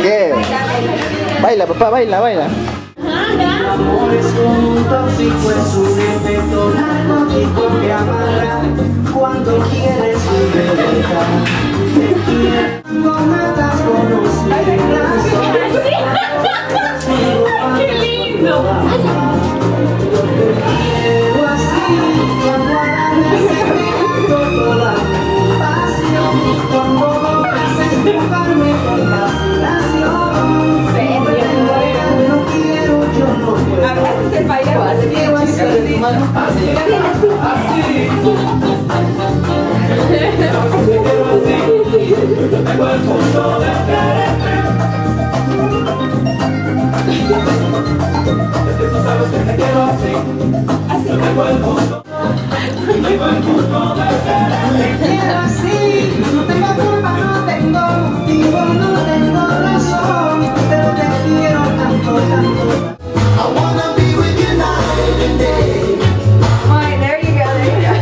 ¿Qué? Baila, papá, baila, baila. Amor es como un tóxico, es un efecto narcótico que amarra cuando quieres libertad. Te quiero, no matas con un ¡qué lindo! Yo te quiero así, cuando a la necesito toda mi pasión, cuando logras empujarme con vacilación. No quiero, yo no puedo. Hablaste el baile, así que así, no tengo culpa, no tengo motivo, no tengo razón, pero te quiero tanto, tanto. I wanna be with you night and day. Ay, there you go, there you go.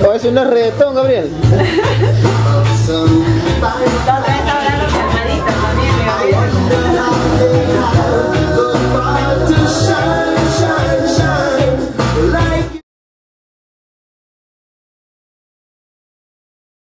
Oh, eso no es reggaetón, Gabriel. Otra vez hablando calmadito también, Gabriel.